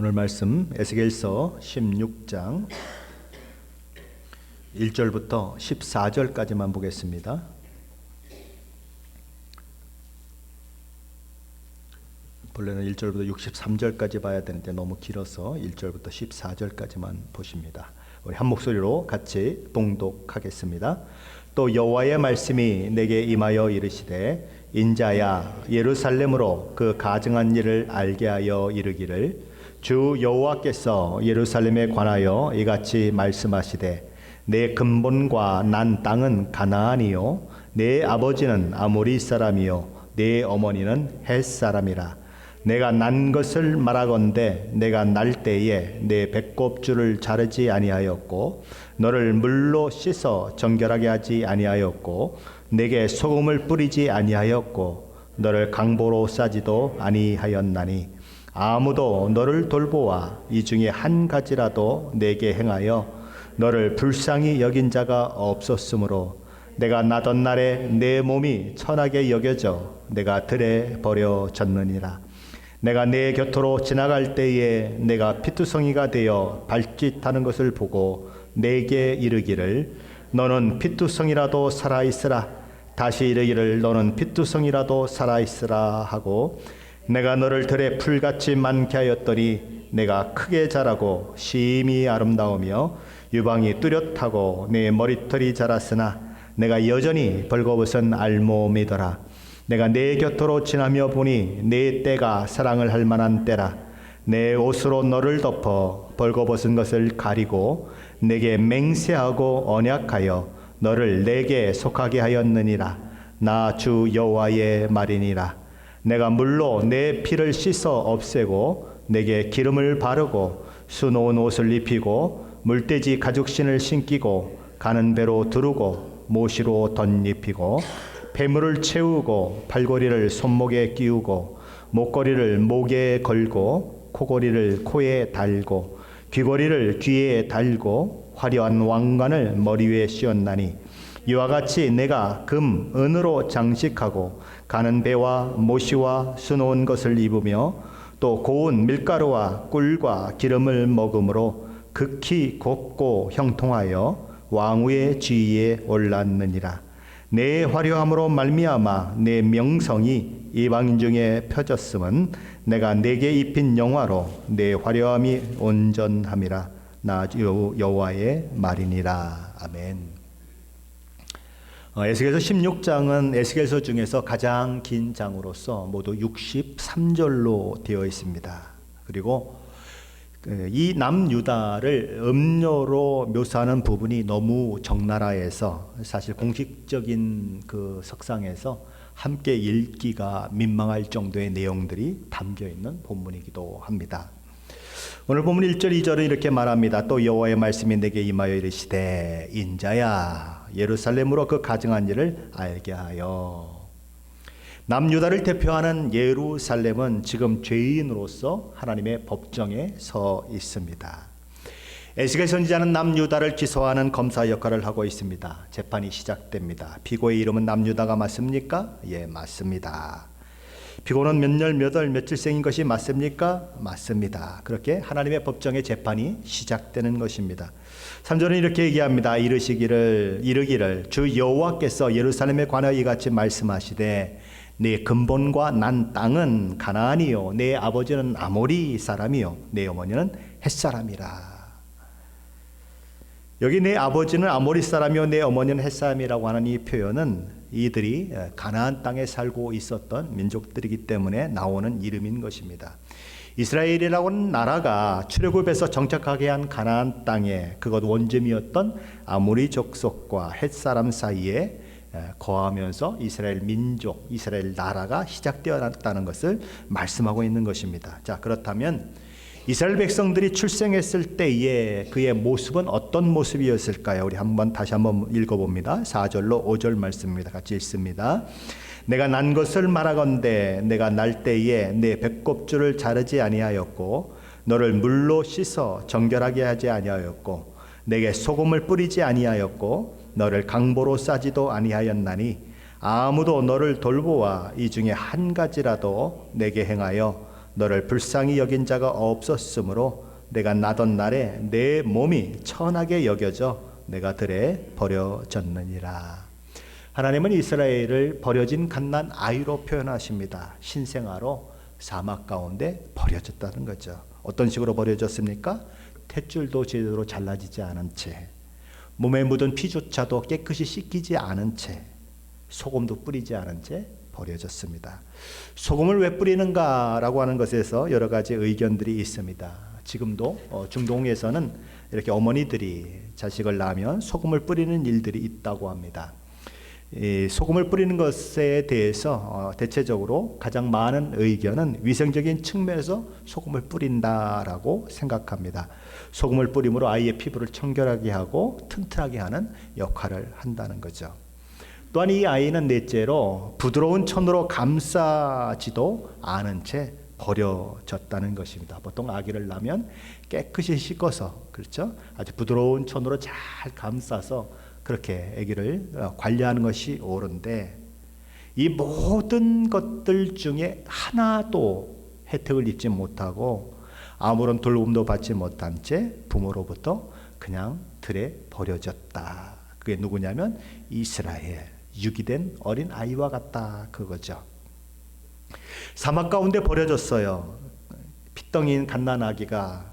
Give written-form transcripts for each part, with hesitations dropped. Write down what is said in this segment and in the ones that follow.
오늘 말씀 에스겔서 16장 1절부터 14절까지만 보겠습니다. 본래는 1절부터 63절까지 봐야 되는데 너무 길어서 1절부터 14절까지만 보십니다. 우리 한 목소리로 같이 봉독하겠습니다. 또 여호와의 말씀이 내게 임하여 이르시되 인자야 예루살렘으로 그 가증한 일을 알게 하여 이르기를 주 여호와께서 예루살렘에 관하여 이같이 말씀하시되 내 근본과 난 땅은 가나안이요 내 아버지는 아모리 사람이요 내 어머니는 헷 사람이라. 내가 난 것을 말하건대 내가 날 때에 내 배꼽줄을 자르지 아니하였고 너를 물로 씻어 정결하게 하지 아니하였고 내게 소금을 뿌리지 아니하였고 너를 강보로 싸지도 아니하였나니 아무도 너를 돌보아 이 중에 한 가지라도 내게 행하여 너를 불쌍히 여긴 자가 없었으므로 내가 나던 날에 내 몸이 천하게 여겨져 내가 들에 버려졌느니라. 내가 내 곁으로 지나갈 때에 내가 피투성이가 되어 발짓하는 것을 보고 내게 이르기를 너는 피투성이라도 살아있으라. 다시 이르기를 너는 피투성이라도 살아있으라 하고 내가 너를 들에 풀같이 많게 하였더니 내가 크게 자라고 심히 아름다우며 유방이 뚜렷하고 내 머리털이 자랐으나 내가 여전히 벌거벗은 알몸이더라. 내가 내 곁으로 지나며 보니 내 때가 사랑을 할 만한 때라. 내 옷으로 너를 덮어 벌거벗은 것을 가리고 내게 맹세하고 언약하여 너를 내게 속하게 하였느니라. 나 주 여호와의 말이니라. 내가 물로 내 피를 씻어 없애고 내게 기름을 바르고 수놓은 옷을 입히고 물돼지 가죽신을 신기고 가는 배로 두르고 모시로 덧입히고 배물을 채우고 팔고리를 손목에 끼우고 목걸이를 목에 걸고 코고리를 코에 달고 귀고리를 귀에 달고 화려한 왕관을 머리 위에 씌웠나니 이와 같이 내가 금, 은으로 장식하고 가는 배와 모시와 수놓은 것을 입으며 또 고운 밀가루와 꿀과 기름을 먹음으로 극히 곱고 형통하여 왕후의 지위에 올랐느니라. 내 화려함으로 말미암아 내 명성이 이방인 중에 펴졌음은 내가 내게 입힌 영화로 내 화려함이 온전함이라. 나 여호와의 말이니라. 아멘. 에스겔서 16장은 에스겔서 중에서 가장 긴 장으로서 모두 63절로 되어 있습니다. 그리고 이 남유다를 음료로 묘사하는 부분이 너무 적나라해서 사실 공식적인 그 석상에서 함께 읽기가 민망할 정도의 내용들이 담겨 있는 본문이기도 합니다. 오늘 본문 1절 2절은 이렇게 말합니다. 또 여호와의 말씀이 내게 임하여 이르시되 인자야 예루살렘으로 그 가증한 일을 알게 하여. 남유다를 대표하는 예루살렘은 지금 죄인으로서 하나님의 법정에 서 있습니다. 에스겔 선지자는 남유다를 기소하는 검사 역할을 하고 있습니다. 재판이 시작됩니다. 피고의 이름은 남유다가 맞습니까? 예, 맞습니다. 피고는 몇 년 몇 월 며칠생인 것이 맞습니까? 맞습니다. 그렇게 하나님의 법정의 재판이 시작되는 것입니다. 3절은 이렇게 얘기합니다. 이르기를 주 여호와께서 예루살렘에 관하여 이같이 말씀하시되 내 근본과 난 땅은 가나안이요 내 아버지는 아모리 사람이요 내 어머니는 헷 사람이라. 여기 내 아버지는 아모리 사람이요 내 어머니는 헷 사람이라고 하는 이 표현은 이들이 가나안 땅에 살고 있었던 민족들이기 때문에 나오는 이름인 것입니다. 이스라엘이라고 하는 나라가 출애굽에서 정착하게 한 가나안 땅에 그것 원점이었던 아모리 족속과 헷 사람 사이에 거하면서 이스라엘 민족, 이스라엘 나라가 시작되었다는 것을 말씀하고 있는 것입니다. 자, 그렇다면 이스라엘 백성들이 출생했을 때에 그의 모습은 어떤 모습이었을까요? 우리 다시 한번 읽어봅니다. 4절로 5절 말씀입니다. 같이 읽습니다. 내가 난 것을 말하건대 내가 날 때에 내 배꼽줄을 자르지 아니하였고 너를 물로 씻어 정결하게 하지 아니하였고 내게 소금을 뿌리지 아니하였고 너를 강보로 싸지도 아니하였나니 아무도 너를 돌보아 이 중에 한 가지라도 내게 행하여 너를 불쌍히 여긴 자가 없었으므로 내가 나던 날에 내 몸이 천하게 여겨져 내가 들에 버려졌느니라. 하나님은 이스라엘을 버려진 갓난 아이로 표현하십니다. 신생아로 사막 가운데 버려졌다는 거죠. 어떤 식으로 버려졌습니까? 탯줄도 제대로 잘라지지 않은 채, 몸에 묻은 피조차도 깨끗이 씻기지 않은 채, 소금도 뿌리지 않은 채 버려졌습니다. 소금을 왜 뿌리는가라고 하는 것에서 여러 가지 의견들이 있습니다. 지금도 중동에서는 이렇게 어머니들이 자식을 낳으면 소금을 뿌리는 일들이 있다고 합니다. 이 소금을 뿌리는 것에 대해서 대체적으로 가장 많은 의견은 위생적인 측면에서 소금을 뿌린다라고 생각합니다. 소금을 뿌림으로 아이의 피부를 청결하게 하고 튼튼하게 하는 역할을 한다는 거죠. 또한 이 아이는 넷째로 부드러운 천으로 감싸지도 않은 채 버려졌다는 것입니다. 보통 아기를 낳으면 깨끗이 씻어서, 그렇죠? 아주 부드러운 천으로 잘 감싸서 그렇게 아기를 관리하는 것이 옳은데, 이 모든 것들 중에 하나도 혜택을 입지 못하고 아무런 돌봄도 받지 못한 채 부모로부터 그냥 들에 버려졌다. 그게 누구냐면 이스라엘, 유기된 어린 아이와 같다, 그거죠. 사막 가운데 버려졌어요. 핏덩이인 갓난아기가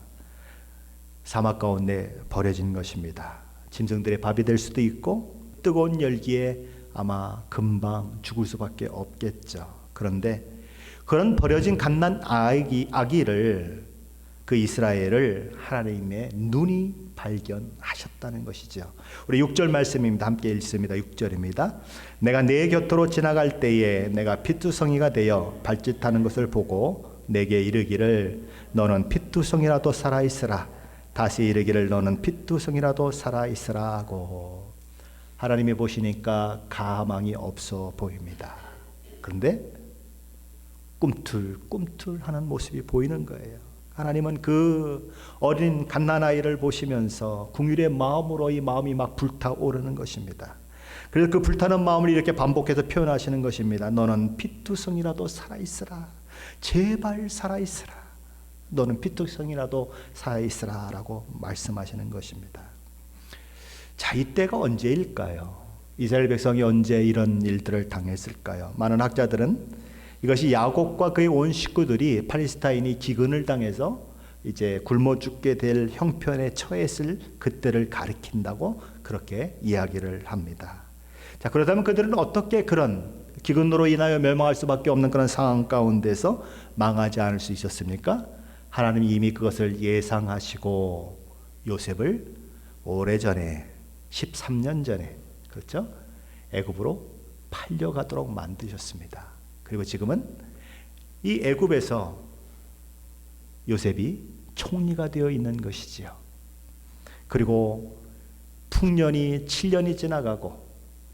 사막 가운데 버려진 것입니다. 짐승들의 밥이 될 수도 있고 뜨거운 열기에 아마 금방 죽을 수밖에 없겠죠. 그런데 그런 버려진 갓난 아기를, 그 이스라엘을 하나님의 눈이 발견하셨다는 것이죠. 우리 6절 말씀입니다. 함께 읽습니다. 6절입니다. 내가 내 곁으로 지나갈 때에 내가 피투성이가 되어 발짓하는 것을 보고 내게 이르기를 너는 피투성이라도 살아있으라. 다시 이르기를 너는 피투성이라도 살아있으라 하고. 하나님이 보시니까 가망이 없어 보입니다. 그런데 꿈틀꿈틀하는 모습이 보이는 거예요. 하나님은 그 어린 갓난아이를 보시면서 긍휼의 마음으로 이 마음이 막 불타오르는 것입니다. 그래서 그 불타는 마음을 이렇게 반복해서 표현하시는 것입니다. 너는 피투성이라도 살아있으라. 제발 살아있으라. 너는 피투성이라도 살아있으라 라고 말씀하시는 것입니다. 자, 이때가 언제일까요? 이스라엘 백성이 언제 이런 일들을 당했을까요? 많은 학자들은 이것이 야곱과 그의 온 식구들이 팔레스타인이 기근을 당해서 이제 굶어 죽게 될 형편에 처했을 그때를 가리킨다고 그렇게 이야기를 합니다. 자, 그렇다면 그들은 어떻게 그런 기근으로 인하여 멸망할 수밖에 없는 그런 상황 가운데서 망하지 않을 수 있었습니까? 하나님이 이미 그것을 예상하시고 요셉을 오래전에 13년 전에, 그렇죠? 애굽으로 팔려가도록 만드셨습니다. 그리고 지금은 이 애굽에서 요셉이 총리가 되어 있는 것이지요. 그리고 풍년이 7년이 지나가고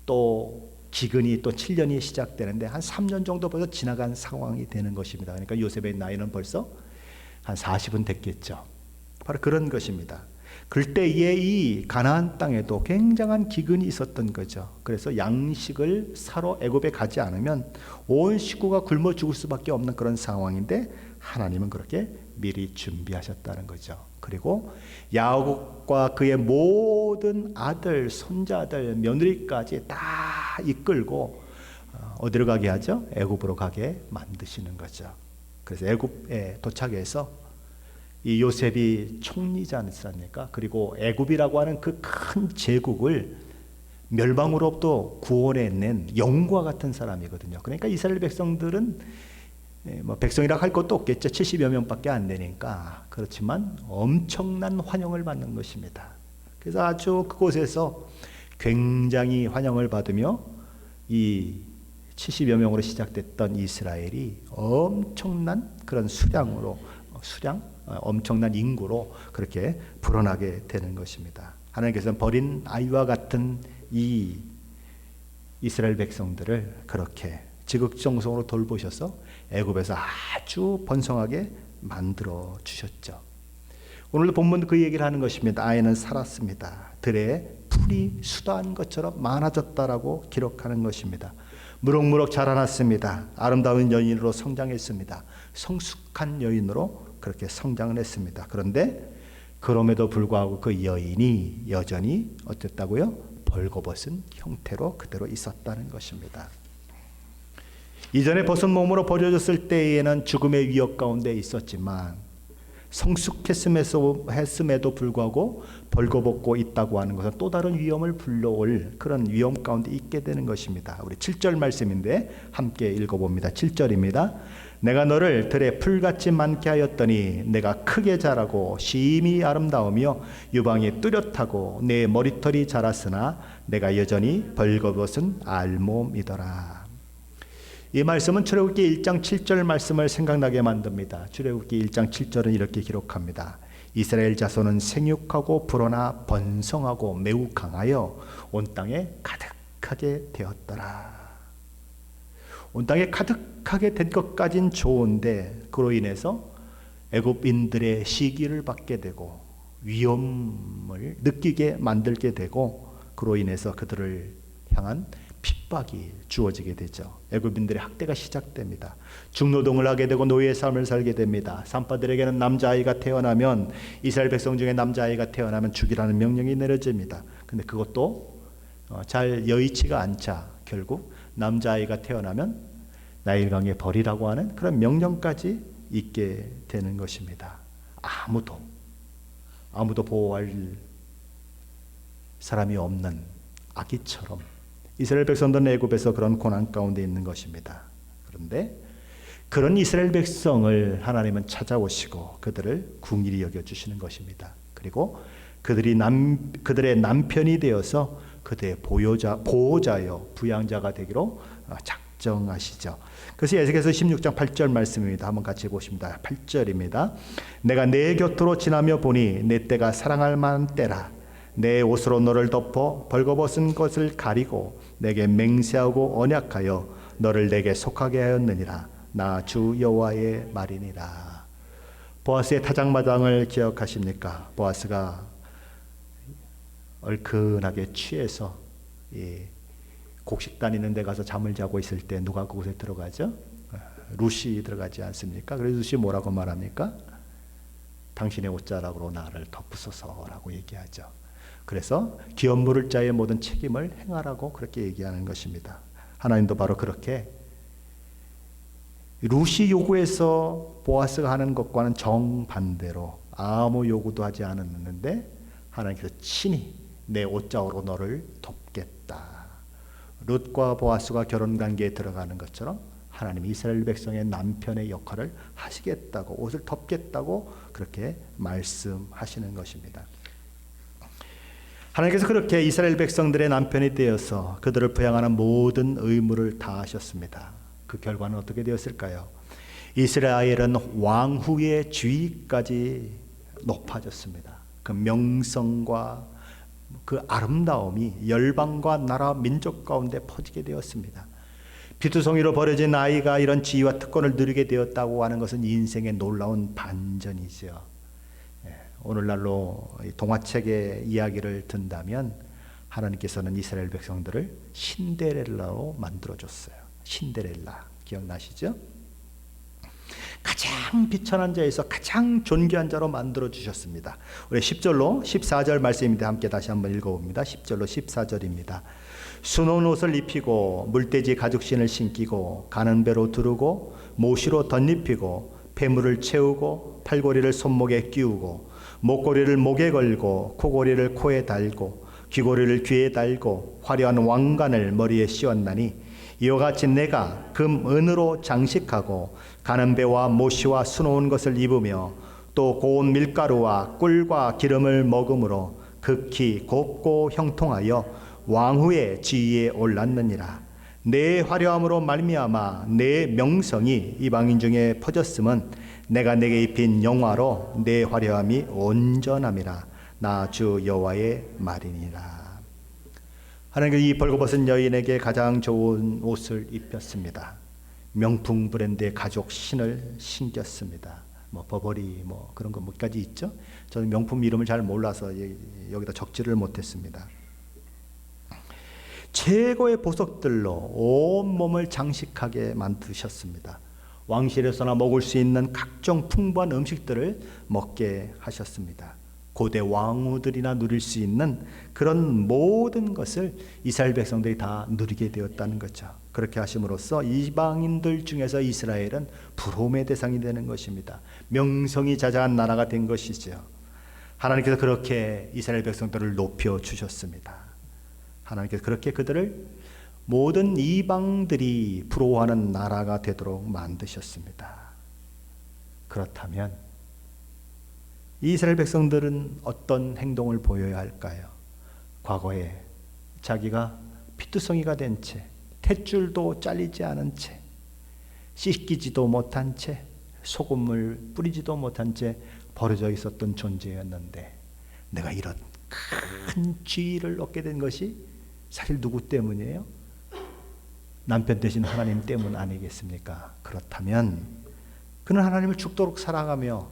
또 기근이 또 7년이 시작되는데 한 3년 정도 벌써 지나간 상황이 되는 것입니다. 그러니까 요셉의 나이는 벌써 한 40은 됐겠죠. 바로 그런 것입니다. 그때에 이 가나안 땅에도 굉장한 기근이 있었던 거죠. 그래서 양식을 사러 애굽에 가지 않으면 온 식구가 굶어 죽을 수밖에 없는 그런 상황인데 하나님은 그렇게 미리 준비하셨다는 거죠. 그리고 야곱과 그의 모든 아들, 손자들, 며느리까지 다 이끌고 어디로 가게 하죠? 애굽으로 가게 만드시는 거죠. 그래서 애굽에 도착해서 이 요셉이 총리지 않습니까? 그리고 애굽이라고 하는 그 큰 제국을 멸망으로부터 구원해낸 영과 같은 사람이거든요. 그러니까 이스라엘 백성들은 뭐 백성이라 할 것도 없겠죠. 70여 명밖에 안 되니까. 그렇지만 엄청난 환영을 받는 것입니다. 그래서 아주 그곳에서 굉장히 환영을 받으며 이 70여 명으로 시작됐던 이스라엘이 엄청난 그런 엄청난 인구로 그렇게 불어나게 되는 것입니다. 하나님께서는 버린 아이와 같은 이 이스라엘 백성들을 그렇게 지극정성으로 돌보셔서 애굽에서 아주 번성하게 만들어 주셨죠. 오늘도 본문 그 얘기를 하는 것입니다. 아이는 살았습니다. 들에 풀이 수다한 것처럼 많아졌다라고 기록하는 것입니다. 무럭무럭 자라났습니다. 아름다운 여인으로 성장했습니다. 성숙한 여인으로 그렇게 성장을 했습니다. 그런데 그럼에도 불구하고 그 여인이 여전히 어땠다고요? 벌거벗은 형태로 그대로 있었다는 것입니다. 이전에 벗은 몸으로 버려졌을 때에는 죽음의 위협 가운데 있었지만 성숙했음에도 불구하고 벌거벗고 있다고 하는 것은 또 다른 위험을 불러올 그런 위험 가운데 있게 되는 것입니다. 우리 7절 말씀인데 함께 읽어봅니다. 7절입니다. 내가 너를 들에 풀같이 많게 하였더니 내가 크게 자라고 심히 아름다우며 유방이 뚜렷하고 내 머리털이 자랐으나 내가 여전히 벌거벗은 알몸이더라. 이 말씀은 출애굽기 1장 7절 말씀을 생각나게 만듭니다. 출애굽기 1장 7절은 이렇게 기록합니다. 이스라엘 자손은 생육하고 불어나 번성하고 매우 강하여 온 땅에 가득하게 되었더라. 온 땅에 가득하게 된 것까진 좋은데 그로 인해서 애굽인들의 시기를 받게 되고 위험을 느끼게 만들게 되고 그로 인해서 그들을 향한 핍박이 주어지게 되죠. 애굽인들의 학대가 시작됩니다. 중노동을 하게 되고 노예의 삶을 살게 됩니다. 산파들에게는 남자아이가 태어나면 이스라엘 백성 중에 남자아이가 태어나면 죽이라는 명령이 내려집니다. 근데 그것도 잘 여의치가 않자 결국 남자아이가 태어나면 나일강에 버리라고 하는 그런 명령까지 있게 되는 것입니다. 아무도 보호할 사람이 없는 아기처럼 이스라엘 백성들은 애굽에서 그런 고난 가운데 있는 것입니다. 그런데 그런 이스라엘 백성을 하나님은 찾아오시고 그들을 궁일이 여겨주시는 것입니다. 그리고 그들의 남편이 되어서 그들의 보호자여 부양자가 되기로 작정하시죠. 그래서 에스겔서 16장 8절 말씀입니다. 한번 같이 보십니다. 8절입니다. 내가 내 곁으로 지나며 보니 내 때가 사랑할 만한 때라. 내 옷으로 너를 덮어 벌거벗은 것을 가리고 내게 맹세하고 언약하여 너를 내게 속하게 하였느니라. 나 주 여호와의 말이니라. 보아스의 타작마당을 기억하십니까? 보아스가 얼큰하게 취해서 곡식 다니는 데 가서 잠을 자고 있을 때 누가 그곳에 들어가죠? 룻이 들어가지 않습니까? 그래서 룻이 뭐라고 말합니까? 당신의 옷자락으로 나를 덮으소서라고 얘기하죠. 그래서 기업 물을 자의 모든 책임을 행하라고 그렇게 얘기하는 것입니다. 하나님도 바로 그렇게 룻이 요구해서 보아스가 하는 것과는 정반대로 아무 요구도 하지 않았는데 하나님께서 친히 내 옷자락으로 너를 덮겠다. 룻과 보아스가 결혼 관계에 들어가는 것처럼 하나님이 이스라엘 백성의 남편의 역할을 하시겠다고 옷을 덮겠다고 그렇게 말씀하시는 것입니다. 하나님께서 그렇게 이스라엘 백성들의 남편이 되어서 그들을 부양하는 모든 의무를 다하셨습니다. 그 결과는 어떻게 되었을까요? 이스라엘은 왕후의 지위까지 높아졌습니다. 그 명성과 그 아름다움이 열방과 나라 민족 가운데 퍼지게 되었습니다. 피투성이로 버려진 아이가 이런 지위와 특권을 누리게 되었다고 하는 것은 인생의 놀라운 반전이죠. 오늘날로 동화책의 이야기를 든다면 하나님께서는 이스라엘 백성들을 신데렐라로 만들어줬어요. 신데렐라 기억나시죠? 가장 비천한 자에서 가장 존귀한 자로 만들어주셨습니다. 우리 10절로 14절 말씀입니다. 함께 다시 한번 읽어봅니다. 10절로 14절입니다. 수놓은 옷을 입히고 물돼지 가죽신을 신기고 가는 배로 두르고 모시로 덧입히고 폐물을 채우고 팔고리를 손목에 끼우고 목고리를 목에 걸고 코고리를 코에 달고 귀고리를 귀에 달고 화려한 왕관을 머리에 씌웠나니 이와 같이 내가 금 은으로 장식하고 가는 배와 모시와 수놓은 것을 입으며 또 고운 밀가루와 꿀과 기름을 먹음으로 극히 곱고 형통하여 왕후의 지위에 올랐느니라. 내 화려함으로 말미암아 내 명성이 이방인 중에 퍼졌음은 내가 내게 입힌 영화로 내 화려함이 온전함이라. 나 주 여호와의 말이니라. 하나님께서 이 벌거벗은 여인에게 가장 좋은 옷을 입혔습니다. 명품 브랜드의 가죽 신을 신겼습니다. 버버리 그런 거 뭐까지 있죠? 저는 명품 이름을 잘 몰라서 여기다 적지를 못했습니다. 최고의 보석들로 온몸을 장식하게 만드셨습니다. 왕실에서나 먹을 수 있는 각종 풍부한 음식들을 먹게 하셨습니다. 고대 왕후들이나 누릴 수 있는 그런 모든 것을 이스라엘 백성들이 다 누리게 되었다는 거죠. 그렇게 하심으로써 이방인들 중에서 이스라엘은 부러움의 대상이 되는 것입니다. 명성이 자자한 나라가 된 것이죠. 하나님께서 그렇게 이스라엘 백성들을 높여주셨습니다. 하나님께서 그렇게 그들을 모든 이방들이 부러워하는 나라가 되도록 만드셨습니다. 그렇다면 이스라엘 백성들은 어떤 행동을 보여야 할까요? 과거에 자기가 피투성이가 된 채, 탯줄도 잘리지 않은 채, 씻기지도 못한 채, 소금을 뿌리지도 못한 채 버려져 있었던 존재였는데, 내가 이런 큰 지위를 얻게 된 것이 사실 누구 때문이에요? 남편 되신 하나님 때문 아니겠습니까? 그렇다면 그는 하나님을 죽도록 살아가며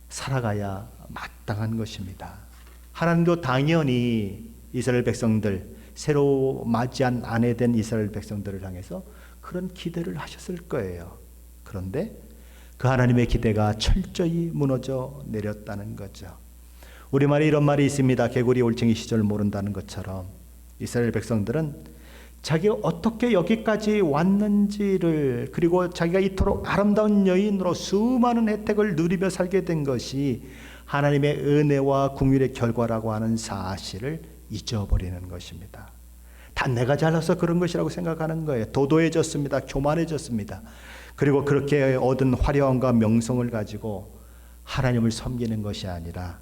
살아가야 마땅한 것입니다. 하나님도 당연히 이스라엘 백성들, 새로 맞이한 아내 된 이스라엘 백성들을 향해서 그런 기대를 하셨을 거예요. 그런데 그 하나님의 기대가 철저히 무너져 내렸다는 거죠. 우리말에 이런 말이 있습니다. 개구리 올챙이 시절 모른다는 것처럼 이스라엘 백성들은 자기가 어떻게 여기까지 왔는지를, 그리고 자기가 이토록 아름다운 여인으로 수많은 혜택을 누리며 살게 된 것이 하나님의 은혜와 긍휼의 결과라고 하는 사실을 잊어버리는 것입니다. 다 내가 잘나서 그런 것이라고 생각하는 거예요. 도도해졌습니다. 교만해졌습니다. 그리고 그렇게 얻은 화려함과 명성을 가지고 하나님을 섬기는 것이 아니라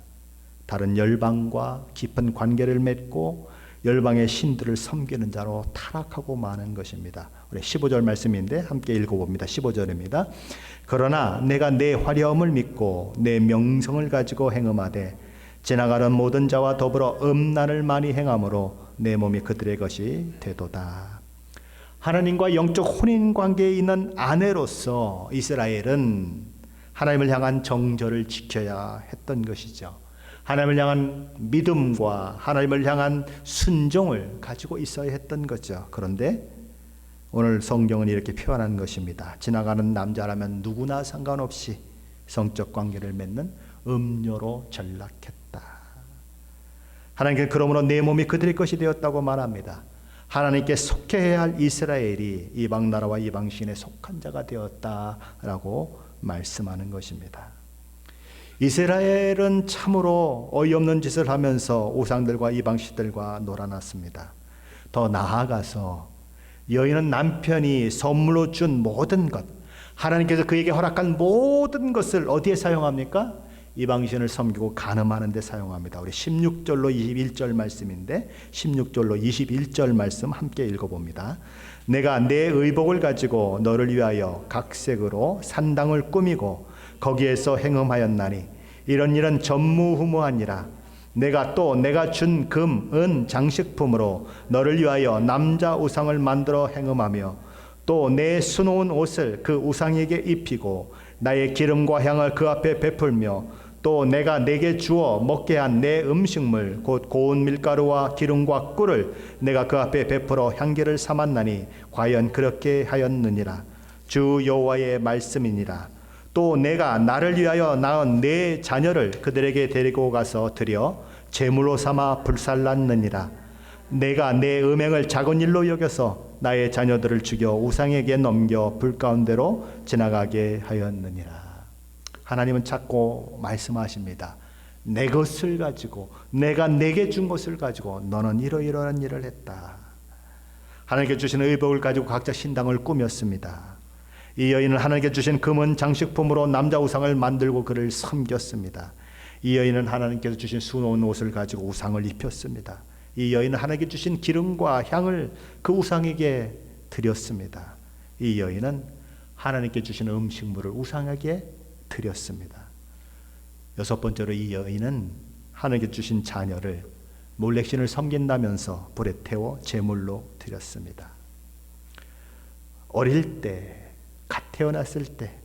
다른 열방과 깊은 관계를 맺고 열방의 신들을 섬기는 자로 타락하고 마는 것입니다. 우리 15절 말씀인데 함께 읽어봅니다. 15절입니다. 그러나 내가 내 화려함을 믿고 내 명성을 가지고 행음하되 지나가는 모든 자와 더불어 음란을 많이 행함으로 내 몸이 그들의 것이 되도다. 하나님과 영적 혼인 관계에 있는 아내로서 이스라엘은 하나님을 향한 정절을 지켜야 했던 것이죠. 하나님을 향한 믿음과 하나님을 향한 순종을 가지고 있어야 했던 거죠. 그런데 오늘 성경은 이렇게 표현한 것입니다. 지나가는 남자라면 누구나 상관없이 성적 관계를 맺는 음녀로 전락했다. 하나님께서 그러므로 내 몸이 그들의 것이 되었다고 말합니다. 하나님께 속해야 할 이스라엘이 이방 나라와 이방 신에 속한 자가 되었다라고 말씀하는 것입니다. 이스라엘은 참으로 어이없는 짓을 하면서 우상들과 이방신들과 놀아났습니다. 더 나아가서 여인은 남편이 선물로 준 모든 것, 하나님께서 그에게 허락한 모든 것을 어디에 사용합니까? 이방신을 섬기고 간음하는 데 사용합니다. 우리 16절로 21절 말씀인데 16절로 21절 말씀 함께 읽어봅니다. 내가 내 의복을 가지고 너를 위하여 각색으로 산당을 꾸미고 거기에서 행음하였나니 이런 일은 전무후무하니라. 내가 또 내가 준 금, 은 장식품으로 너를 위하여 남자 우상을 만들어 행음하며 또 내 수놓은 옷을 그 우상에게 입히고 나의 기름과 향을 그 앞에 베풀며 또 내가 내게 주어 먹게 한 내 음식물 곧 고운 밀가루와 기름과 꿀을 내가 그 앞에 베풀어 향기를 삼았나니 과연 그렇게 하였느니라. 주 여호와의 말씀이니라. 또 내가 나를 위하여 낳은 내 자녀를 그들에게 데리고 가서 드려 제물로 삼아 불살랐느니라. 내가 내 음행을 작은 일로 여겨서 나의 자녀들을 죽여 우상에게 넘겨 불 가운데로 지나가게 하였느니라. 하나님은 자꾸 말씀하십니다. 내 것을 가지고, 내가 내게 준 것을 가지고 너는 이러이러한 일을 했다. 하나님께 주신 의복을 가지고 각자 신당을 꾸몄습니다. 이 여인은 하나님께 주신 금은 장식품으로 남자 우상을 만들고 그를 섬겼습니다. 이 여인은 하나님께서 주신 수놓은 옷을 가지고 우상을 입혔습니다. 이 여인은 하나님께 주신 기름과 향을 그 우상에게 드렸습니다. 이 여인은 하나님께 주신 음식물을 우상에게 드렸습니다. 여섯 번째로 이 여인은 하나님께 주신 자녀를 몰렉신을 섬긴다면서 불에 태워 제물로 드렸습니다. 어릴 때, 갓 태어났을 때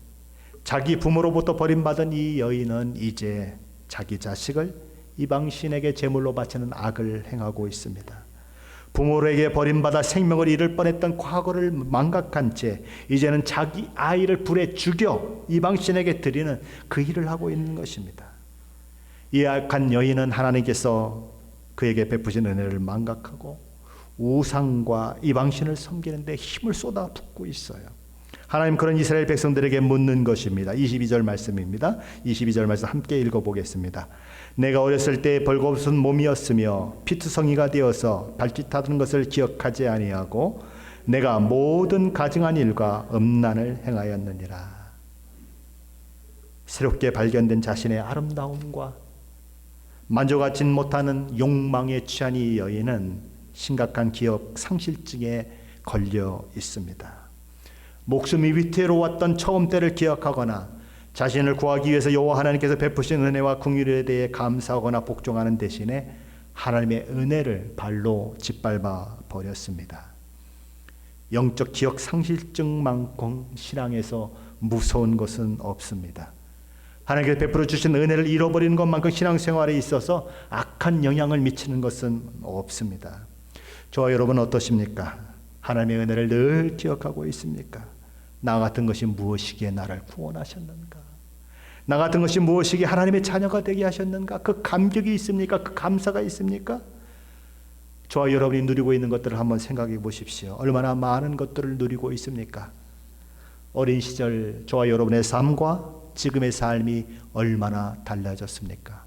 자기 부모로부터 버림받은 이 여인은 이제 자기 자식을 이방신에게 제물로 바치는 악을 행하고 있습니다. 부모에게 버림받아 생명을 잃을 뻔했던 과거를 망각한 채 이제는 자기 아이를 불에 죽여 이방신에게 드리는 그 일을 하고 있는 것입니다. 이 악한 여인은 하나님께서 그에게 베푸신 은혜를 망각하고 우상과 이방신을 섬기는데 힘을 쏟아붓고 있어요. 하나님 그런 이스라엘 백성들에게 묻는 것입니다. 22절 말씀입니다. 22절 말씀 함께 읽어보겠습니다. 내가 어렸을 때 벌거벗은 몸이었으며 피투성이가 되어서 발짓하던 것을 기억하지 아니하고 내가 모든 가증한 일과 음란을 행하였느니라. 새롭게 발견된 자신의 아름다움과 만족하지 못하는 욕망에 취한 이 여인은 심각한 기억 상실증에 걸려 있습니다. 목숨이 위태로웠던 처음 때를 기억하거나 자신을 구하기 위해서 여호와 하나님께서 베푸신 은혜와 긍휼에 대해 감사하거나 복종하는 대신에 하나님의 은혜를 발로 짓밟아 버렸습니다. 영적 기억 상실증만큼 신앙에서 무서운 것은 없습니다. 하나님께서 베풀어 주신 은혜를 잃어버리는 것만큼 신앙생활에 있어서 악한 영향을 미치는 것은 없습니다. 저와 여러분 어떠십니까? 하나님의 은혜를 늘 기억하고 있습니까? 나 같은 것이 무엇이기에 나를 구원하셨는가? 나 같은 것이 무엇이기에 하나님의 자녀가 되게 하셨는가? 그 감격이 있습니까? 그 감사가 있습니까? 저와 여러분이 누리고 있는 것들을 한번 생각해 보십시오. 얼마나 많은 것들을 누리고 있습니까? 어린 시절 저와 여러분의 삶과 지금의 삶이 얼마나 달라졌습니까?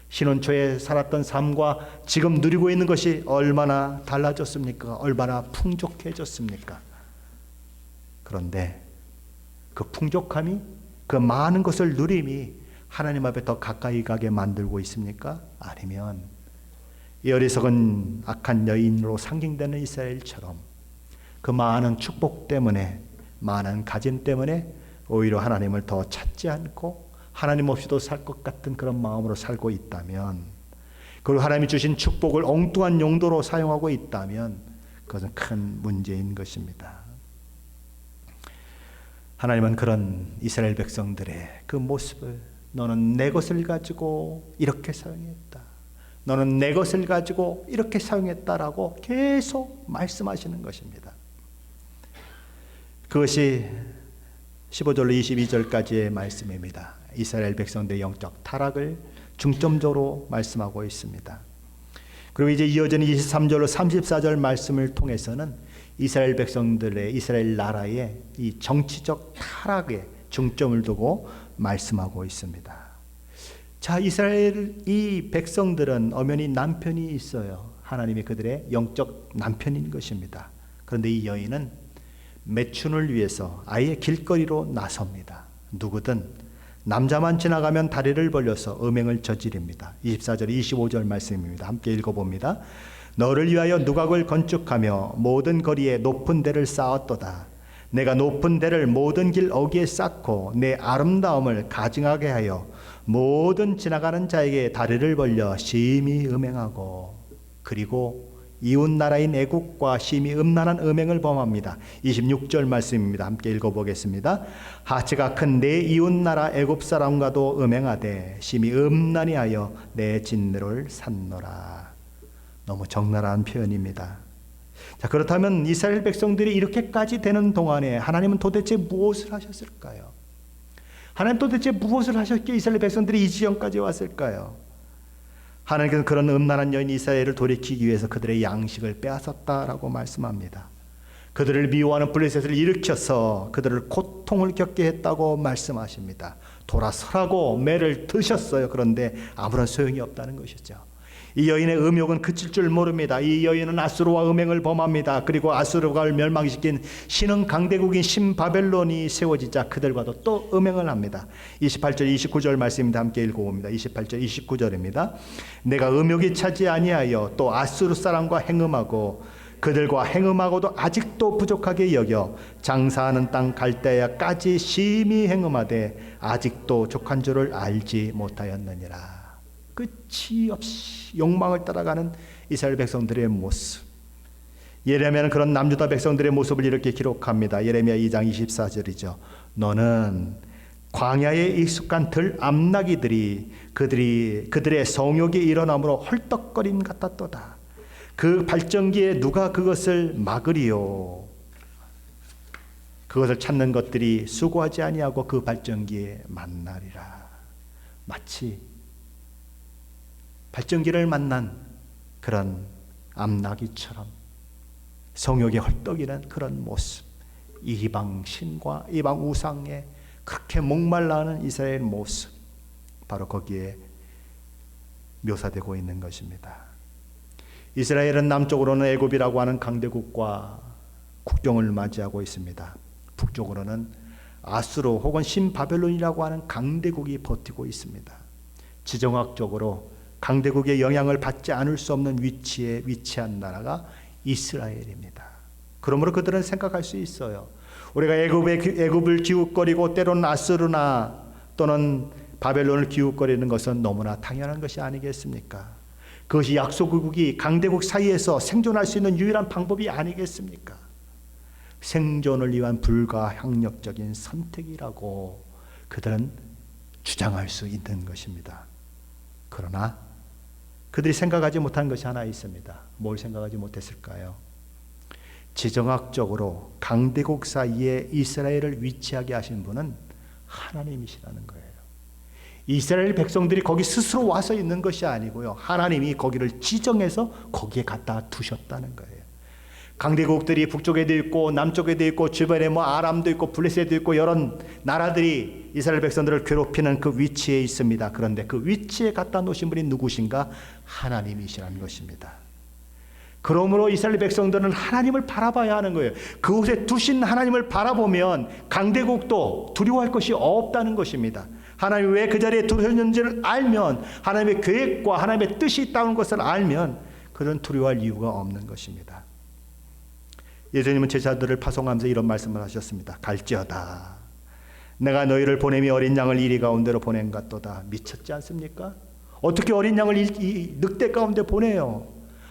신혼초에 살았던 삶과 지금 누리고 있는 것이 얼마나 달라졌습니까? 얼마나 풍족해졌습니까? 그런데 그 풍족함이, 그 많은 것을 누림이 하나님 앞에 더 가까이 가게 만들고 있습니까? 아니면 이 어리석은 악한 여인으로 상징되는 이스라엘처럼 그 많은 축복 때문에, 많은 가짐 때문에 오히려 하나님을 더 찾지 않고 하나님 없이도 살 것 같은 그런 마음으로 살고 있다면, 그리고 하나님이 주신 축복을 엉뚱한 용도로 사용하고 있다면 그것은 큰 문제인 것입니다. 하나님은 그런 이스라엘 백성들의 그 모습을, 너는 내 것을 가지고 이렇게 사용했다, 너는 내 것을 가지고 이렇게 사용했다라고 계속 말씀하시는 것입니다. 그것이 15절로 22절까지의 말씀입니다. 이스라엘 백성들의 영적 타락을 중점적으로 말씀하고 있습니다. 그리고 이제 이어지는 23절로 34절 말씀을 통해서는 이스라엘 백성들의, 이스라엘 나라의 이 정치적 타락에 중점을 두고 말씀하고 있습니다. 자, 이스라엘 이 백성들은 엄연히 남편이 있어요. 하나님이 그들의 영적 남편인 것입니다. 그런데 이 여인은 매춘을 위해서 아예 길거리로 나섭니다. 누구든 남자만 지나가면 다리를 벌려서 음행을 저지릅니다. 24절 25절 말씀입니다. 함께 읽어봅니다. 너를 위하여 누각을 건축하며 모든 거리에 높은 데를 쌓았도다. 내가 높은 데를 모든 길 어귀에 쌓고 내 아름다움을 가증하게 하여 모든 지나가는 자에게 다리를 벌려 심히 음행하고, 그리고 이웃 나라인 애국과 심히 음란한 음행을 범합니다. 26절 말씀입니다. 함께 읽어보겠습니다. 하체가 큰 내 이웃 나라 애굽 사람과도 음행하되 심히 음란히 하여 내 진노를 샀노라. 너무 적나라한 표현입니다. 자, 그렇다면 이스라엘 백성들이 이렇게까지 되는 동안에 하나님은 도대체 무엇을 하셨을까요? 하나님 도대체 무엇을 하셨기에 이스라엘 백성들이 이 지경까지 왔을까요? 하나님께서는 그런 음란한 여인 이스라엘을 돌이키기 위해서 그들의 양식을 빼앗았다라고 말씀합니다. 그들을 미워하는 블레셋을 일으켜서 그들을 고통을 겪게 했다고 말씀하십니다. 돌아서라고 매를 드셨어요. 그런데 아무런 소용이 없다는 것이죠. 이 여인의 음욕은 그칠 줄 모릅니다. 이 여인은 아수르와 음행을 범합니다. 그리고 아수르가 멸망시킨 신흥 강대국인 신바벨론이 세워지자 그들과도 또 음행을 합니다. 28절 29절 말씀입니다. 함께 읽어봅니다. 28절 29절입니다. 내가 음욕이 차지 아니하여 또 아수르 사람과 행음하고 그들과 행음하고도 아직도 부족하게 여겨 장사하는 땅 갈대아까지 심히 행음하되 아직도 족한 줄을 알지 못하였느니라. 끝이 없이 욕망을 따라가는 이스라엘 백성들의 모습. 예레미야는 그런 남유다 백성들의 모습을 이렇게 기록합니다. 예레미야 2장 24절이죠. 너는 광야에 익숙한 들 암나기들이 그들의 성욕이 일어남으로 헐떡거림 같았도다. 그 발전기에 누가 그것을 막으리요? 그것을 찾는 것들이 수고하지 아니하고 그 발전기에 만나리라. 마치 발전기를 만난 그런 암나귀처럼 성욕에 헐떡이는 그런 모습, 이방 신과 이방 우상에 그렇게 목말라하는 이스라엘 모습, 바로 거기에 묘사되고 있는 것입니다. 이스라엘은 남쪽으로는 애굽이라고 하는 강대국과 국경을 맞이하고 있습니다. 북쪽으로는 아수르 혹은 신바벨론이라고 하는 강대국이 버티고 있습니다. 지정학적으로 강대국의 영향을 받지 않을 수 없는 위치에 위치한 나라가 이스라엘입니다. 그러므로 그들은 생각할 수 있어요. 우리가 애굽을 기웃거리고 때로는 아수르나 또는 바벨론을 기웃거리는 것은 너무나 당연한 것이 아니겠습니까? 그것이 약소국이 강대국 사이에서 생존할 수 있는 유일한 방법이 아니겠습니까? 생존을 위한 불가항력적인 선택이라고 그들은 주장할 수 있는 것입니다. 그러나 그들이 생각하지 못한 것이 하나 있습니다. 뭘 생각하지 못했을까요? 지정학적으로 강대국 사이에 이스라엘을 위치하게 하신 분은 하나님이시라는 거예요. 이스라엘 백성들이 거기 스스로 와서 있는 것이 아니고요, 하나님이 거기를 지정해서 거기에 갖다 두셨다는 거예요. 강대국들이 북쪽에도 있고 남쪽에도 있고 주변에 아람도 있고 블레셋도 있고 여러 나라들이 이스라엘 백성들을 괴롭히는 그 위치에 있습니다. 그런데 그 위치에 갖다 놓으신 분이 누구신가? 하나님이시라는 것입니다. 그러므로 이스라엘 백성들은 하나님을 바라봐야 하는 거예요. 그곳에 두신 하나님을 바라보면 강대국도 두려워할 것이 없다는 것입니다. 하나님이 왜 그 자리에 두셨는지를 알면, 하나님의 계획과 하나님의 뜻이 있다는 것을 알면 그런 두려워할 이유가 없는 것입니다. 예수님은 제자들을 파송하면서 이런 말씀을 하셨습니다. 갈지어다 내가 너희를 보냄이 어린 양을 이리 가운데로 보낸 같도다. 미쳤지 않습니까? 어떻게 어린 양을 이 늑대 가운데 보내요?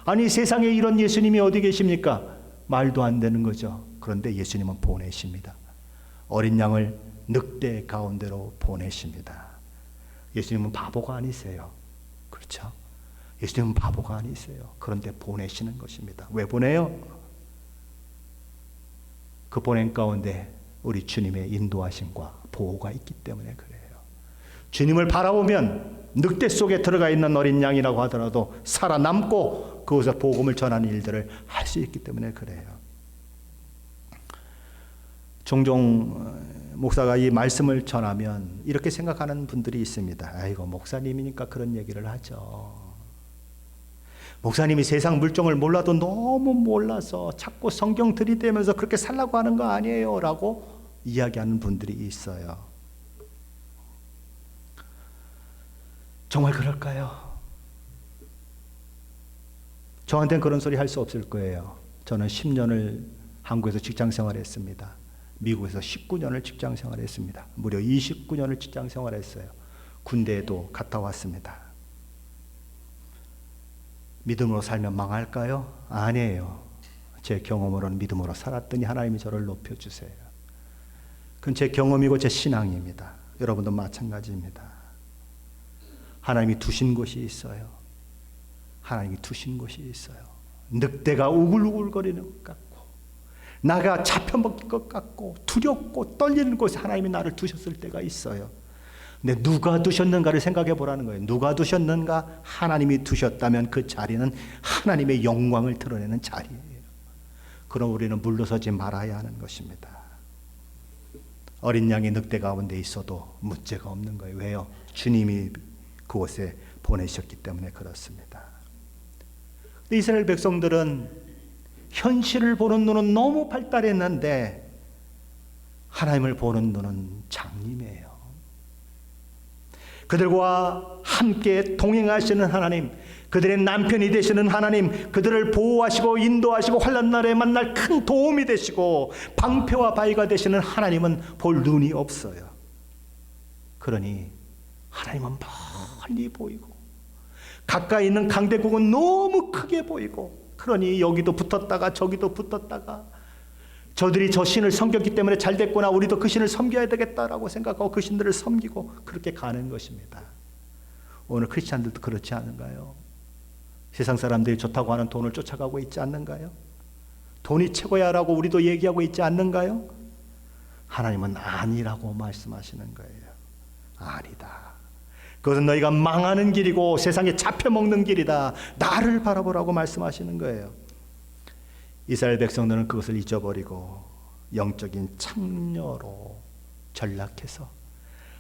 아니, 세상에 이런 예수님이 어디 계십니까? 말도 안 되는 거죠. 그런데 예수님은 보내십니다. 어린 양을 늑대 가운데로 보내십니다. 예수님은 바보가 아니세요. 그렇죠? 예수님은 바보가 아니세요. 그런데 보내시는 것입니다. 왜 보내요? 그 보냄 가운데 우리 주님의 인도하심과 보호가 있기 때문에 그래요. 주님을 바라보면 늑대 속에 들어가 있는 어린 양이라고 하더라도 살아남고 그곳에 복음을 전하는 일들을 할 수 있기 때문에 그래요. 종종 목사가 이 말씀을 전하면 이렇게 생각하는 분들이 있습니다. 아이고, 목사님이니까 그런 얘기를 하죠. 목사님이 세상 물정을 몰라도 너무 몰라서 자꾸 성경 들이대면서 그렇게 살라고 하는 거 아니에요? 라고 이야기하는 분들이 있어요. 정말 그럴까요? 저한테는 그런 소리 할 수 없을 거예요. 저는 10년을 한국에서 직장 생활했습니다. 미국에서 19년을 직장 생활했습니다. 무려 29년을 직장 생활했어요. 군대에도 갔다 왔습니다. 믿음으로 살면 망할까요? 아니에요. 제 경험으로는 믿음으로 살았더니 하나님이 저를 높여주세요. 그건 제 경험이고 제 신앙입니다. 여러분도 마찬가지입니다. 하나님이 두신 곳이 있어요. 하나님이 두신 곳이 있어요. 늑대가 우글우글거리는 것 같고, 나가 잡혀먹힐 것 같고 두렵고 떨리는 곳에 하나님이 나를 두셨을 때가 있어요. 근데 누가 두셨는가를 생각해 보라는 거예요. 누가 두셨는가? 하나님이 두셨다면 그 자리는 하나님의 영광을 드러내는 자리예요. 그럼 우리는 물러서지 말아야 하는 것입니다. 어린 양이 늑대 가운데 있어도 문제가 없는 거예요. 왜요? 주님이 그곳에 보내셨기 때문에 그렇습니다. 근데 이스라엘 백성들은 현실을 보는 눈은 너무 발달했는데 하나님을 보는 눈은 장님이에요. 그들과 함께 동행하시는 하나님, 그들의 남편이 되시는 하나님, 그들을 보호하시고 인도하시고 환난 날에 만날 큰 도움이 되시고 방패와 바위가 되시는 하나님은 볼 눈이 없어요. 그러니 하나님은 멀리 보이고 가까이 있는 강대국은 너무 크게 보이고, 그러니 여기도 붙었다가 저기도 붙었다가 저들이 저 신을 섬겼기 때문에 잘 됐구나, 우리도 그 신을 섬겨야 되겠다라고 생각하고 그 신들을 섬기고 그렇게 가는 것입니다. 오늘 크리스찬들도 그렇지 않은가요? 세상 사람들이 좋다고 하는 돈을 쫓아가고 있지 않는가요? 돈이 최고야라고 우리도 얘기하고 있지 않는가요? 하나님은 아니라고 말씀하시는 거예요. 아니다. 그것은 너희가 망하는 길이고 세상에 잡혀먹는 길이다. 나를 바라보라고 말씀하시는 거예요. 이스라엘 백성들은 그것을 잊어버리고 영적인 창녀로 전락해서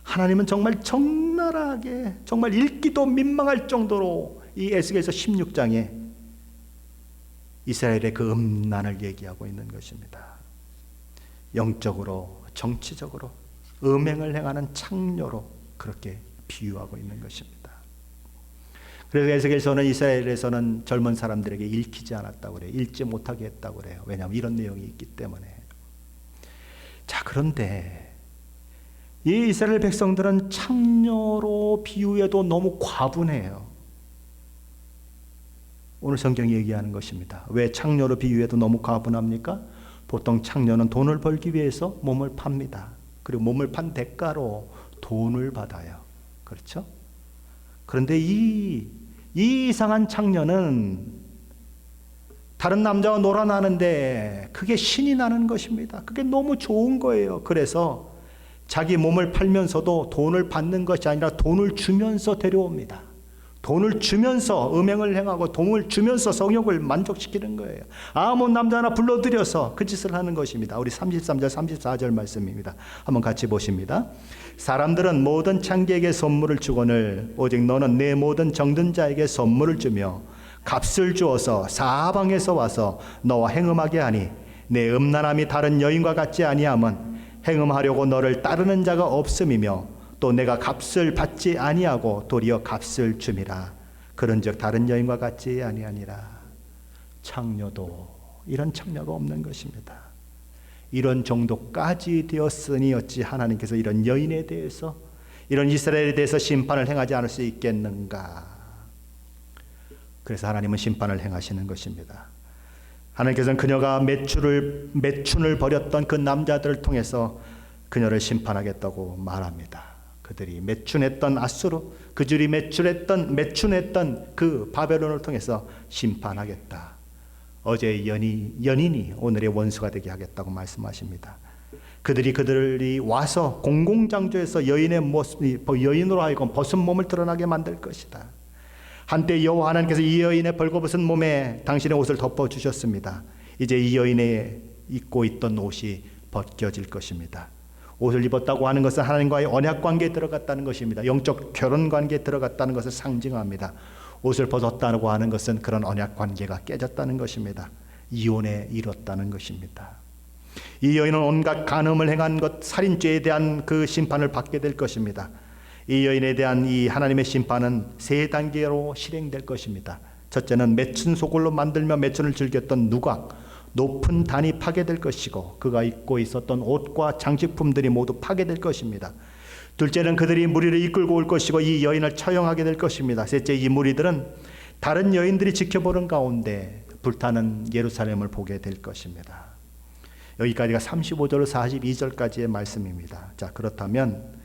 하나님은 정말 적나라하게 정말 읽기도 민망할 정도로 이 에스겔서 16장에 이스라엘의 그 음란을 얘기하고 있는 것입니다. 영적으로 정치적으로 음행을 행하는 창녀로 그렇게 비유하고 있는 것입니다. 그래서 에스겔서는 이스라엘에서는 젊은 사람들에게 읽히지 않았다고 그래요. 읽지 못하게 했다고 그래요. 왜냐하면 이런 내용이 있기 때문에. 자, 그런데 이 이스라엘 백성들은 창녀로 비유해도 너무 과분해요. 오늘 성경이 얘기하는 것입니다. 왜 창녀로 비유해도 너무 과분합니까? 보통 창녀는 돈을 벌기 위해서 몸을 팝니다. 그리고 몸을 판 대가로 돈을 받아요. 그렇죠? 그런데 이 이상한 창녀는 다른 남자와 놀아나는데 그게 신이 나는 것입니다. 그게 너무 좋은 거예요. 그래서 자기 몸을 팔면서도 돈을 받는 것이 아니라 돈을 주면서 데려옵니다. 돈을 주면서 음행을 행하고 돈을 주면서 성욕을 만족시키는 거예요. 아무 남자 하나 불러들여서 그 짓을 하는 것입니다. 우리 33절 34절 말씀입니다. 한번 같이 보십니다. 사람들은 모든 창기에게 선물을 주거늘 오직 너는 내 모든 정든 자에게 선물을 주며 값을 주어서 사방에서 와서 너와 행음하게 하니 내 음란함이 다른 여인과 같지 아니함은 행음하려고 너를 따르는 자가 없음이며 또 내가 값을 받지 아니하고 도리어 값을 줌이라. 그런즉 다른 여인과 같지 아니하니라. 창녀도 이런 창녀가 없는 것입니다. 이런 정도까지 되었으니 어찌 하나님께서 이런 여인에 대해서 이런 이스라엘에 대해서 심판을 행하지 않을 수 있겠는가. 그래서 하나님은 심판을 행하시는 것입니다. 하나님께서는 그녀가 매춘을 벌였던 그 남자들을 통해서 그녀를 심판하겠다고 말합니다. 그들이 매춘했던 아수르, 그들이 매춘했던 그 바벨론을 통해서 심판하겠다. 어제의 연인이 오늘의 원수가 되게 하겠다고 말씀하십니다. 그들이 와서 공공장소에서 여인의 모습이 여인으로 하여금 벗은 몸을 드러나게 만들 것이다. 한때 여호와 하나님께서 이 여인의 벌거벗은 몸에 당신의 옷을 덮어주셨습니다. 이제 이 여인의 입고 있던 옷이 벗겨질 것입니다. 옷을 입었다고 하는 것은 하나님과의 언약 관계에 들어갔다는 것입니다. 영적 결혼 관계에 들어갔다는 것을 상징합니다. 옷을 벗었다고 하는 것은 그런 언약 관계가 깨졌다는 것입니다. 이혼에 이뤘다는 것입니다. 이 여인은 온갖 간음을 행한 것, 살인죄에 대한 그 심판을 받게 될 것입니다. 이 여인에 대한 이 하나님의 심판은 세 단계로 실행될 것입니다. 첫째는 매춘 소굴로 만들며 매춘을 즐겼던 누각, 높은 단이 파괴될 것이고 그가 입고 있었던 옷과 장식품들이 모두 파괴될 것입니다. 둘째는 그들이 무리를 이끌고 올 것이고 이 여인을 처형하게 될 것입니다. 셋째, 이 무리들은 다른 여인들이 지켜보는 가운데 불타는 예루살렘을 보게 될 것입니다. 여기까지가 35절 42절까지의 말씀입니다. 자, 그렇다면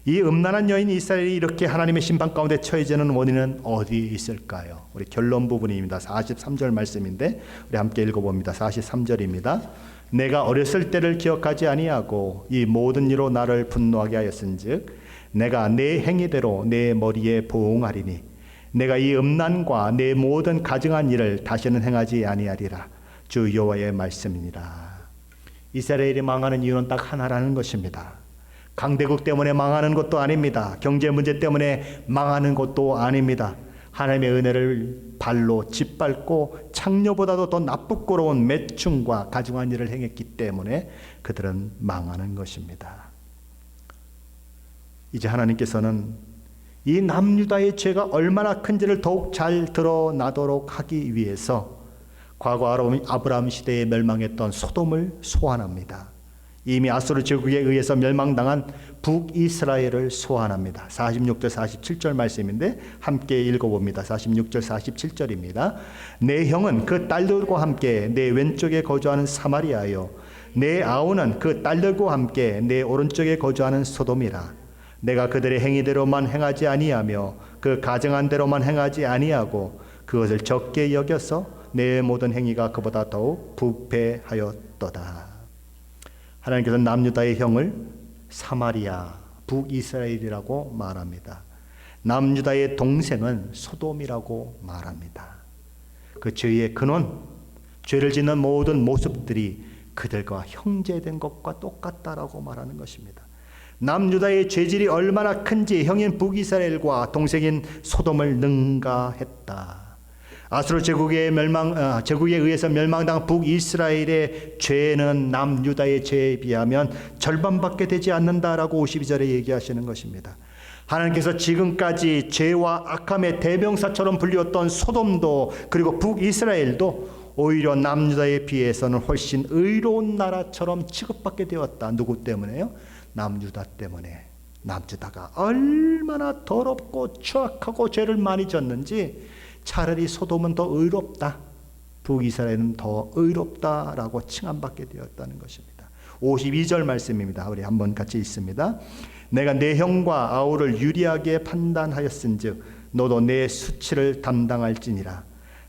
이 음란한 여인 이스라엘이 이렇게 하나님의 심판 가운데 처해지는 원인은 어디에 있을까요? 우리 결론 부분입니다. 43절 말씀인데 우리 함께 읽어봅니다. 43절입니다. 내가 어렸을 때를 기억하지 아니하고 이 모든 일로 나를 분노하게 하였은즉 내가 내 행위대로 내 머리에 보응하리니 내가 이 음란과 내 모든 가증한 일을 다시는 행하지 아니하리라. 주 여호와의 말씀이니라. 이스라엘이 망하는 이유는 딱 하나라는 것입니다. 강대국 때문에 망하는 것도 아닙니다. 경제 문제 때문에 망하는 것도 아닙니다. 하나님의 은혜를 발로 짓밟고 창녀보다도 더 나쁘고로운 매춘과 가증한 일을 행했기 때문에 그들은 망하는 것입니다. 이제 하나님께서는 이 남유다의 죄가 얼마나 큰지를 더욱 잘 드러나도록 하기 위해서 과거 아브라함 시대에 멸망했던 소돔을 소환합니다. 이미 아수르 제국에 의해서 멸망당한 북이스라엘을 소환합니다. 46절 47절 말씀인데 함께 읽어봅니다. 46절 47절입니다. 내 형은 그 딸들과 함께 내 왼쪽에 거주하는 사마리아요 내 아우는 그 딸들과 함께 내 오른쪽에 거주하는 소돔이라. 내가 그들의 행위대로만 행하지 아니하며 그 가증한 대로만 행하지 아니하고 그것을 적게 여겨서 내 모든 행위가 그보다 더욱 부패하였도다. 하나님께서 남유다의 형을 사마리아, 북이스라엘이라고 말합니다. 남유다의 동생은 소돔이라고 말합니다. 그 죄의 근원, 죄를 짓는 모든 모습들이 그들과 형제된 것과 똑같다라고 말하는 것입니다. 남유다의 죄질이 얼마나 큰지 형인 북이스라엘과 동생인 소돔을 능가했다. 아수르 제국에 의해서 멸망당한 북이스라엘의 죄는 남유다의 죄에 비하면 절반밖에 되지 않는다라고 52절에 얘기하시는 것입니다. 하나님께서 지금까지 죄와 악함의 대명사처럼 불리웠던 소돔도 그리고 북이스라엘도 오히려 남유다에 비해서는 훨씬 의로운 나라처럼 취급받게 되었다. 누구 때문에요? 남유다 때문에. 남유다가 얼마나 더럽고 추악하고 죄를 많이 졌는지 차라리 소돔은 더 의롭다, 북이스라엘은 더 의롭다라고 칭함받게 되었다는 것입니다. 52절 말씀입니다. 우리 한번 같이 읽습니다. 내가 내 형과 아우를 유리하게 판단하였은즉 너도 내 수치를 담당할지니라.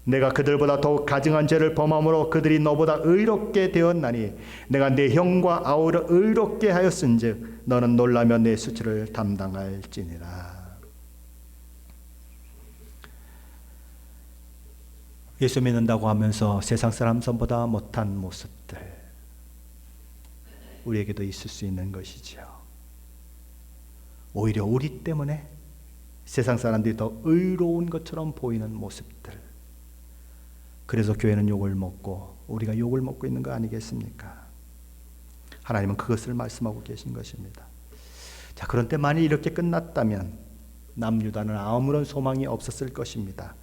내가 그들보다 더욱 가증한 죄를 범함으로 그들이 너보다 의롭게 되었나니 내가 내 형과 아우를 의롭게 하였은즉 너는 놀라며 내 수치를 담당할지니라. 예수 믿는다고 하면서 세상 사람들보다 못한 모습들 우리에게도 있을 수 있는 것이죠. 오히려 우리 때문에 세상 사람들이 더 의로운 것처럼 보이는 모습들. 그래서 교회는 욕을 먹고 우리가 욕을 먹고 있는 거 아니겠습니까? 하나님은 그것을 말씀하고 계신 것입니다. 자, 그런데 만일 이렇게 끝났다면 남유다는 아무런 소망이 없었을 것입니다.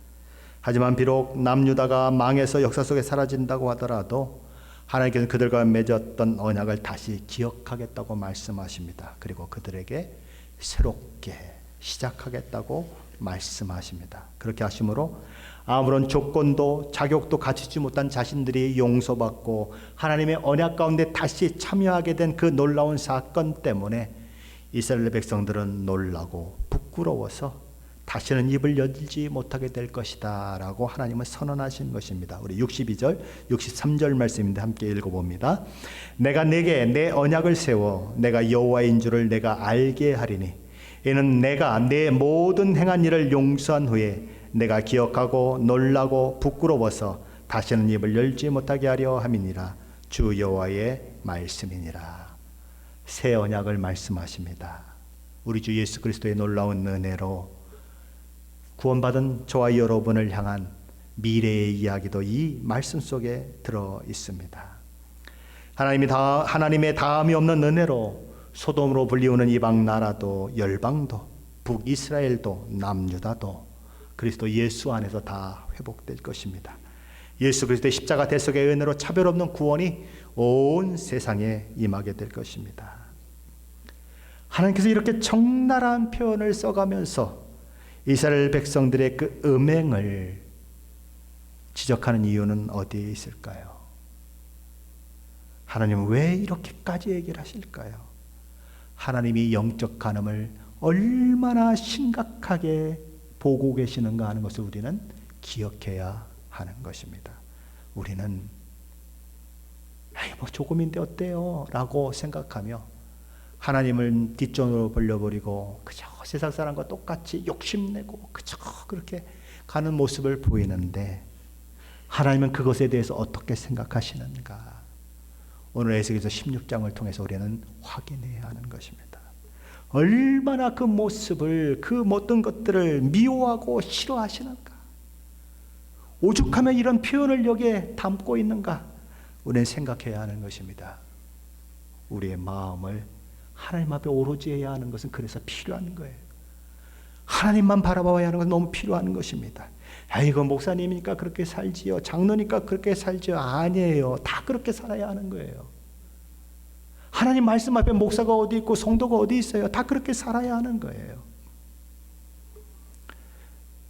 하지만 비록 남유다가 망해서 역사 속에 사라진다고 하더라도 하나님께서는 그들과 맺었던 언약을 다시 기억하겠다고 말씀하십니다. 그리고 그들에게 새롭게 시작하겠다고 말씀하십니다. 그렇게 하심으로 아무런 조건도 자격도 갖추지 못한 자신들이 용서받고 하나님의 언약 가운데 다시 참여하게 된 그 놀라운 사건 때문에 이스라엘 백성들은 놀라고 부끄러워서 다시는 입을 열지 못하게 될 것이다 라고 하나님은 선언하신 것입니다. 우리 62절, 63절 말씀인데 함께 읽어봅니다. 내가 내게 내 언약을 세워 내가 여호와인 줄을 내가 알게 하리니 이는 내가 내 모든 행한 일을 용서한 후에 내가 기억하고 놀라고 부끄러워서 다시는 입을 열지 못하게 하려 함이니라. 주 여호와의 말씀이니라. 새 언약을 말씀하십니다. 우리 주 예수 그리스도의 놀라운 은혜로 구원받은 저와 여러분을 향한 미래의 이야기도 이 말씀 속에 들어 있습니다. 하나님의 다함이 없는 은혜로 소돔으로 불리우는 이방 나라도 열방도 북이스라엘도 남유다도 그리스도 예수 안에서 다 회복될 것입니다. 예수 그리스도의 십자가 대속의 은혜로 차별 없는 구원이 온 세상에 임하게 될 것입니다. 하나님께서 이렇게 적나라한 표현을 써가면서 이스라엘 백성들의 그 음행을 지적하는 이유는 어디에 있을까요? 하나님은 왜 이렇게까지 얘기를 하실까요? 하나님이 영적 간음을 얼마나 심각하게 보고 계시는가 하는 것을 우리는 기억해야 하는 것입니다. 우리는 뭐 조금인데 어때요? 라고 생각하며 하나님을 뒷전으로 벌려버리고 그저 세상 사람과 똑같이 욕심내고 그저 그렇게 가는 모습을 보이는데 하나님은 그것에 대해서 어떻게 생각하시는가? 오늘 에스겔서 16장을 통해서 우리는 확인해야 하는 것입니다. 얼마나 그 모습을, 그 모든 것들을 미워하고 싫어하시는가? 오죽하면 이런 표현을 여기에 담고 있는가? 우리는 생각해야 하는 것입니다. 우리의 마음을 하나님 앞에 오로지 해야 하는 것은 그래서 필요한 거예요. 하나님만 바라봐야 하는 것은 너무 필요한 것입니다. 이거 목사님이니까 그렇게 살지요, 장로니까 그렇게 살지요. 아니에요. 다 그렇게 살아야 하는 거예요. 하나님 말씀 앞에 목사가 어디 있고 성도가 어디 있어요. 다 그렇게 살아야 하는 거예요.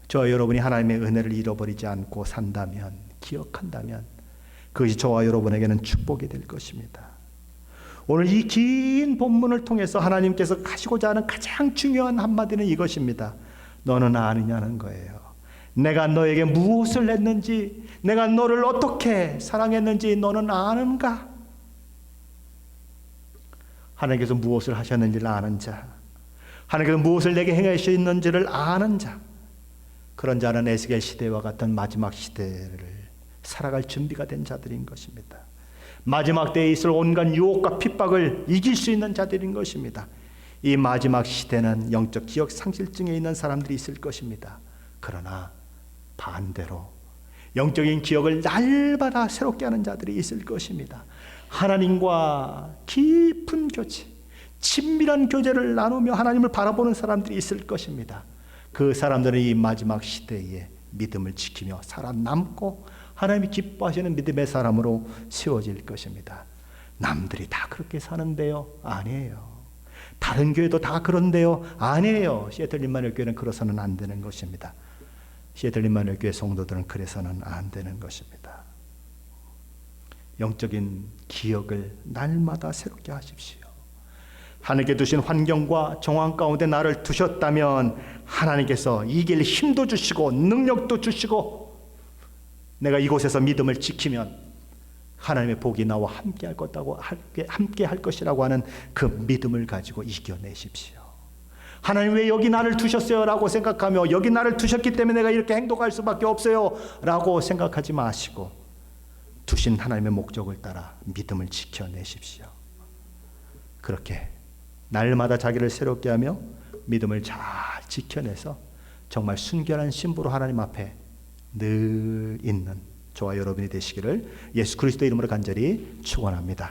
저와 여러분이 하나님의 은혜를 잃어버리지 않고 산다면, 기억한다면 그것이 저와 여러분에게는 축복이 될 것입니다. 오늘 이 긴 본문을 통해서 하나님께서 하시고자 하는 가장 중요한 한마디는 이것입니다. 너는 아느냐는 거예요. 내가 너에게 무엇을 했는지, 내가 너를 어떻게 사랑했는지 너는 아는가? 하나님께서 무엇을 하셨는지를 아는 자, 하나님께서 무엇을 내게 행하셨는지를 아는 자, 그런 자는 에스겔 시대와 같은 마지막 시대를 살아갈 준비가 된 자들인 것입니다. 마지막 때에 있을 온갖 유혹과 핍박을 이길 수 있는 자들인 것입니다. 이 마지막 시대는 영적 기억 상실증에 있는 사람들이 있을 것입니다. 그러나 반대로 영적인 기억을 날마다 새롭게 하는 자들이 있을 것입니다. 하나님과 깊은 교제, 친밀한 교제를 나누며 하나님을 바라보는 사람들이 있을 것입니다. 그 사람들은 이 마지막 시대에 믿음을 지키며 살아남고 하나님이 기뻐하시는 믿음의 사람으로 세워질 것입니다. 남들이 다 그렇게 사는데요? 아니에요. 다른 교회도 다 그런데요? 아니에요. 시애틀 임마누엘 교회는 그래서는 안 되는 것입니다. 시애틀 임마누엘 교회 성도들은 그래서는 안 되는 것입니다. 영적인 기억을 날마다 새롭게 하십시오. 하나님께 두신 환경과 정황 가운데 나를 두셨다면 하나님께서 이길 힘도 주시고 능력도 주시고 내가 이곳에서 믿음을 지키면 하나님의 복이 나와 함께 할 것이라고 하는 그 믿음을 가지고 이겨내십시오. 하나님 왜 여기 나를 두셨어요? 라고 생각하며 여기 나를 두셨기 때문에 내가 이렇게 행동할 수밖에 없어요 라고 생각하지 마시고 두신 하나님의 목적을 따라 믿음을 지켜내십시오. 그렇게 날마다 자기를 새롭게 하며 믿음을 잘 지켜내서 정말 순결한 신부로 하나님 앞에 늘 있는 저와 여러분이 되시기를 예수 그리스도 이름으로 간절히 축원합니다.